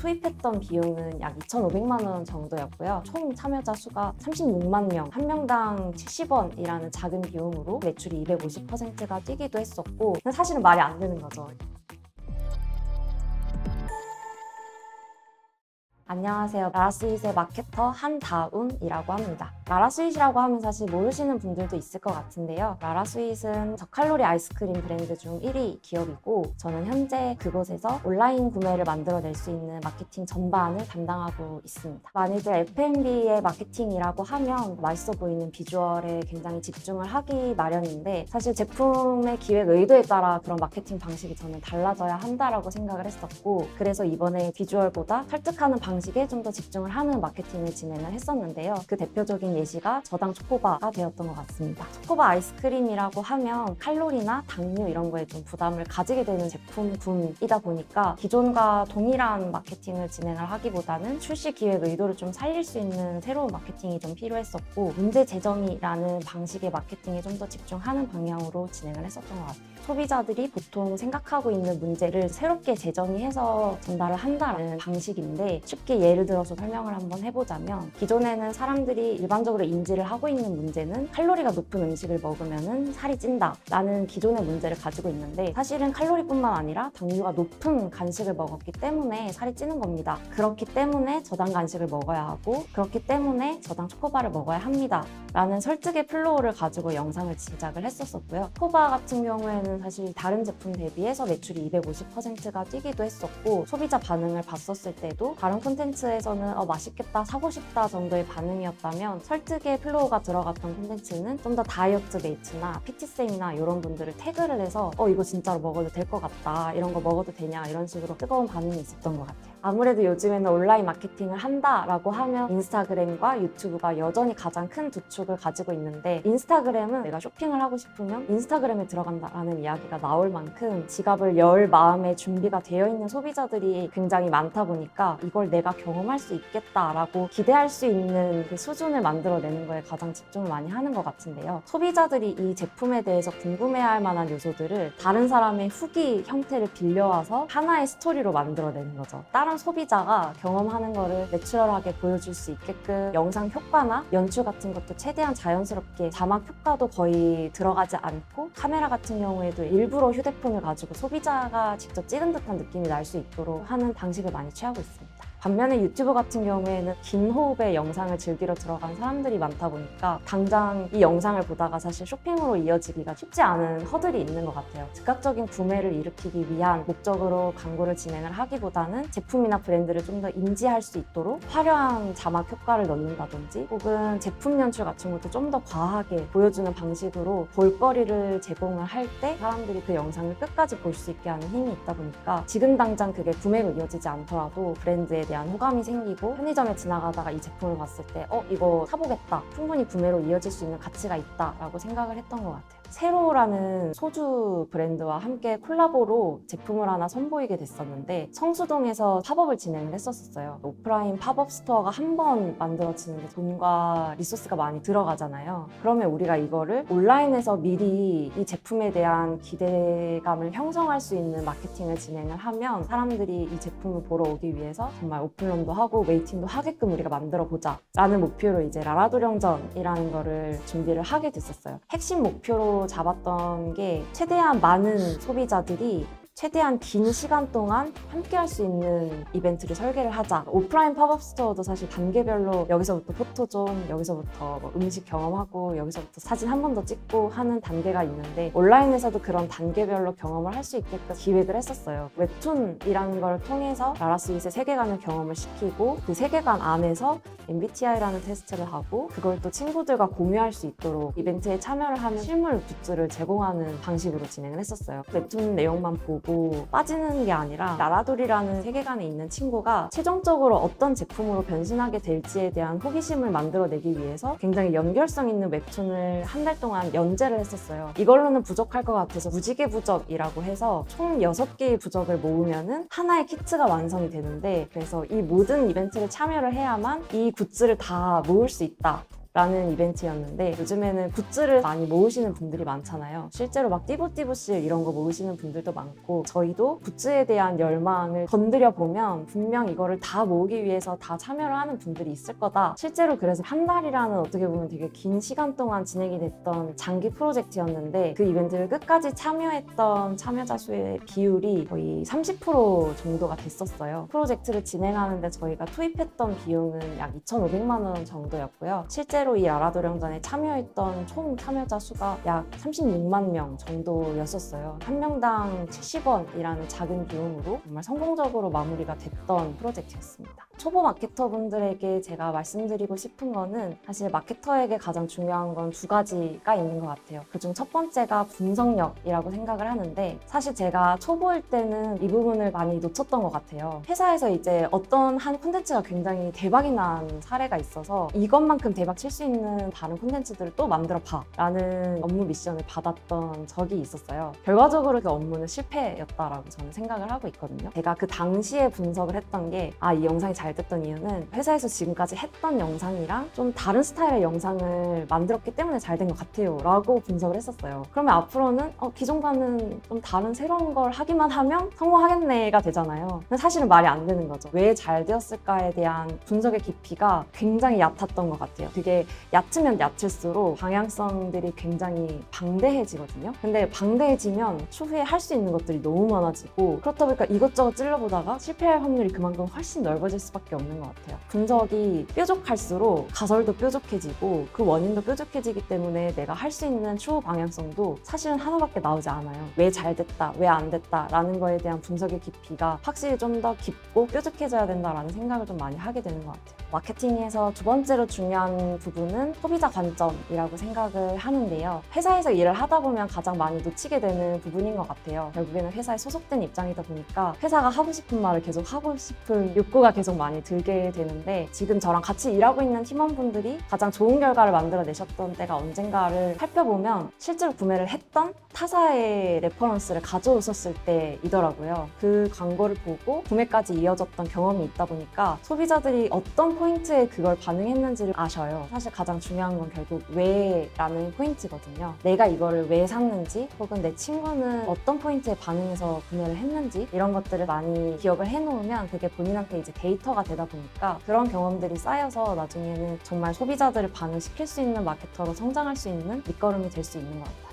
투입했던 비용은 약 2,500만 원 정도였고요. 총 참여자 수가 36만 명, 한 명당 70원이라는 작은 비용으로 매출이 250%가 뛰기도 했었고, 사실은 말이 안 되는 거죠. 안녕하세요. 라라스윗의 마케터 한다운이라고 합니다. 라라스윗이라고 하면 사실 모르시는 분들도 있을 것 같은데요. 라라스윗은 저칼로리 아이스크림 브랜드 중 1위 기업이고, 저는 현재 그곳에서 온라인 구매를 만들어낼 수 있는 마케팅 전반을 담당하고 있습니다. 많이들 F&B의 마케팅이라고 하면 맛있어 보이는 비주얼에 굉장히 집중을 하기 마련인데, 사실 제품의 기획 의도에 따라 그런 마케팅 방식이 저는 달라져야 한다라고 생각을 했었고, 그래서 이번에 비주얼보다 설득하는 방식에 좀 더 집중을 하는 마케팅을 진행을 했었는데요. 그 대표적인 예시가 저당 초코바가 되었던 것 같습니다. 초코바 아이스크림이라고 하면 칼로리나 당류 이런 거에 좀 부담을 가지게 되는 제품군이다 보니까 기존과 동일한 마케팅을 진행을 하기보다는 출시 기획 의도를 좀 살릴 수 있는 새로운 마케팅이 좀 필요했었고, 문제 제정이라는 방식의 마케팅에 좀 더 집중하는 방향으로 진행을 했었던 것 같아요. 소비자들이 보통 생각하고 있는 문제를 새롭게 재정의해서 전달을 한다는 방식인데, 쉽게 예를 들어서 설명을 한번 해보자면, 기존에는 사람들이 일반적으로 인지를 하고 있는 문제는 칼로리가 높은 음식을 먹으면 살이 찐다 라는 기존의 문제를 가지고 있는데, 사실은 칼로리뿐만 아니라 당류가 높은 간식을 먹었기 때문에 살이 찌는 겁니다. 그렇기 때문에 저당 간식을 먹어야 하고, 그렇기 때문에 저당 초코바를 먹어야 합니다 라는 설득의 플로우를 가지고 영상을 제작을 했었고요. 초코바 같은 경우에는 사실 다른 제품 대비해서 매출이 250%가 뛰기도 했었고, 소비자 반응을 봤었을 때도 다른 콘텐츠에서는 맛있겠다, 사고 싶다 정도의 반응이었다면, 설득의 플로우가 들어갔던 콘텐츠는 좀 더 다이어트 메이트나 PT쌤이나 이런 분들을 태그를 해서 이거 진짜로 먹어도 될 것 같다, 이런 거 먹어도 되냐, 이런 식으로 뜨거운 반응이 있었던 것 같아요. 아무래도 요즘에는 온라인 마케팅을 한다라고 하면 인스타그램과 유튜브가 여전히 가장 큰 두 축을 가지고 있는데, 인스타그램은 내가 쇼핑을 하고 싶으면 인스타그램에 들어간다라는 이야기가 나올 만큼 지갑을 열 마음의 준비가 되어 있는 소비자들이 굉장히 많다 보니까 이걸 내가 경험할 수 있겠다라고 기대할 수 있는 그 수준을 만들어내는 거에 가장 집중을 많이 하는 것 같은데요. 소비자들이 이 제품에 대해서 궁금해할 만한 요소들을 다른 사람의 후기 형태를 빌려와서 하나의 스토리로 만들어내는 거죠. 다른 소비자가 경험하는 거를 내추럴하게 보여줄 수 있게끔 영상 효과나 연출 같은 것도 최대한 자연스럽게, 자막 효과도 거의 들어가지 않고, 카메라 같은 경우에도 일부러 휴대폰을 가지고 소비자가 직접 찍은 듯한 느낌이 날 수 있도록 하는 방식을 많이 취하고 있습니다. 반면에 유튜브 같은 경우에는 긴 호흡의 영상을 즐기러 들어간 사람들이 많다 보니까 당장 이 영상을 보다가 사실 쇼핑으로 이어지기가 쉽지 않은 허들이 있는 것 같아요. 즉각적인 구매를 일으키기 위한 목적으로 광고를 진행을 하기보다는 제품이나 브랜드를 좀 더 인지할 수 있도록 화려한 자막 효과를 넣는다든지, 혹은 제품 연출 같은 것도 좀 더 과하게 보여주는 방식으로 볼거리를 제공을 할 때 사람들이 그 영상을 끝까지 볼 수 있게 하는 힘이 있다 보니까, 지금 당장 그게 구매로 이어지지 않더라도 브랜드에 대한 호감이 생기고, 편의점에 지나가다가 이 제품을 봤을 때 이거 사보겠다, 충분히 구매로 이어질 수 있는 가치가 있다 라고 생각을 했던 것 같아요. 세로라는 소주 브랜드와 함께 콜라보로 제품을 하나 선보이게 됐었는데, 성수동에서 팝업을 진행을 했었어요. 오프라인 팝업 스토어가 한 번 만들어지는데 돈과 리소스가 많이 들어가잖아요. 그러면 우리가 이거를 온라인에서 미리 이 제품에 대한 기대감을 형성할 수 있는 마케팅을 진행을 하면, 사람들이 이 제품을 보러 오기 위해서 정말 오픈런도 하고 웨이팅도 하게끔 우리가 만들어 보자 라는 목표로 이제 라라도령전이라는 거를 준비를 하게 됐었어요. 핵심 목표로 잡았던 게, 최대한 많은 소비자들이 최대한 긴 시간 동안 함께 할 수 있는 이벤트를 설계를 하자. 오프라인 팝업 스토어도 사실 단계별로 여기서부터 포토존, 여기서부터 음식 경험하고, 여기서부터 사진 한 번 더 찍고 하는 단계가 있는데, 온라인에서도 그런 단계별로 경험을 할 수 있게끔 기획을 했었어요. 웹툰이라는 걸 통해서 라라스윗의 세계관을 경험을 시키고, 그 세계관 안에서 MBTI라는 테스트를 하고, 그걸 또 친구들과 공유할 수 있도록 이벤트에 참여를 하는 실물 굿즈를 제공하는 방식으로 진행을 했었어요. 웹툰 내용만 보고 빠지는 게 아니라, 라라돌이라는 세계관에 있는 친구가 최종적으로 어떤 제품으로 변신하게 될지에 대한 호기심을 만들어내기 위해서 굉장히 연결성 있는 웹툰을 한 달 동안 연재를 했었어요. 이걸로는 부족할 것 같아서 무지개 부적이라고 해서 총 6개의 부적을 모으면은 하나의 키트가 완성이 되는데, 그래서 이 모든 이벤트를 참여를 해야만 이 굿즈를 다 모을 수 있다 라는 이벤트였는데, 요즘에는 굿즈를 많이 모으시는 분들이 많잖아요. 실제로 막 띠부띠부실 이런 거 모으시는 분들도 많고, 저희도 굿즈에 대한 열망을 건드려 보면 분명 이거를 다 모으기 위해서 다 참여를 하는 분들이 있을 거다. 실제로 그래서 한 달이라는 어떻게 보면 되게 긴 시간 동안 진행이 됐던 장기 프로젝트였는데, 그 이벤트를 끝까지 참여했던 참여자 수의 비율이 거의 30% 정도가 됐었어요. 프로젝트를 진행하는데 저희가 투입했던 비용은 약 2,500만 원 정도였고요. 실제로 이 라라도령전에 참여했던 총 참여자 수가 약 36만 명 정도였었어요. 한 명당 70원이라는 작은 비용으로 정말 성공적으로 마무리가 됐던 프로젝트였습니다. 초보 마케터분들에게 제가 말씀드리고 싶은 거는, 사실 마케터에게 가장 중요한 건 두 가지가 있는 것 같아요. 그중 첫 번째가 분석력이라고 생각을 하는데, 사실 제가 초보일 때는 이 부분을 많이 놓쳤던 것 같아요. 회사에서 이제 어떤 한 콘텐츠가 굉장히 대박이 난 사례가 있어서 이것만큼 대박 칠 수 있는 다른 콘텐츠들을 또 만들어 봐 라는 업무 미션을 받았던 적이 있었어요. 결과적으로 그 업무는 실패였다라고 저는 생각을 하고 있거든요. 제가 그 당시에 분석을 했던 게, 이 영상이 잘 됐던 이유는 회사에서 지금까지 했던 영상이랑 좀 다른 스타일의 영상을 만들었기 때문에 잘 된 것 같아요 라고 분석을 했었어요. 그러면 앞으로는 기존과는 좀 다른 새로운 걸 하기만 하면 성공하겠네가 되잖아요. 근데 사실은 말이 안 되는 거죠. 왜 잘 되었을까에 대한 분석의 깊이가 굉장히 얕았던 것 같아요. 되게 얕으면 얕을수록 방향성들이 굉장히 방대해지거든요. 근데 방대해지면 추후에 할 수 있는 것들이 너무 많아지고, 그렇다 보니까 이것저것 찔러보다가 실패할 확률이 그만큼 훨씬 넓어질 수밖에 없는 것 같아요. 분석이 뾰족할수록 가설도 뾰족해지고 그 원인도 뾰족해지기 때문에 내가 할 수 있는 추후 방향성도 사실은 하나밖에 나오지 않아요. 왜 잘 됐다, 왜 안 됐다 라는 거에 대한 분석의 깊이가 확실히 좀 더 깊고 뾰족해져야 된다라는 생각을 좀 많이 하게 되는 것 같아요. 마케팅에서 두 번째로 중요한 부분은 소비자 관점이라고 생각을 하는데요. 회사에서 일을 하다 보면 가장 많이 놓치게 되는 부분인 것 같아요. 결국에는 회사에 소속된 입장이다 보니까 회사가 하고 싶은 말을 계속 하고 싶은 욕구가 계속 많이 들게 되는데, 지금 저랑 같이 일하고 있는 팀원분들이 가장 좋은 결과를 만들어내셨던 때가 언젠가를 살펴보면 실제로 구매를 했던 타사의 레퍼런스를 가져오셨을 때이더라고요. 그 광고를 보고 구매까지 이어졌던 경험이 있다 보니까 소비자들이 어떤 포인트에 그걸 반응했는지를 아셔요. 사실 가장 중요한 건 결국 왜라는 포인트거든요. 내가 이거를 왜 샀는지, 혹은 내 친구는 어떤 포인트에 반응해서 구매를 했는지, 이런 것들을 많이 기억을 해놓으면 그게 본인한테 이제 데이터가 되다 보니까 그런 경험들이 쌓여서 나중에는 정말 소비자들을 반응시킬 수 있는 마케터로 성장할 수 있는 밑거름이 될 수 있는 것 같아요.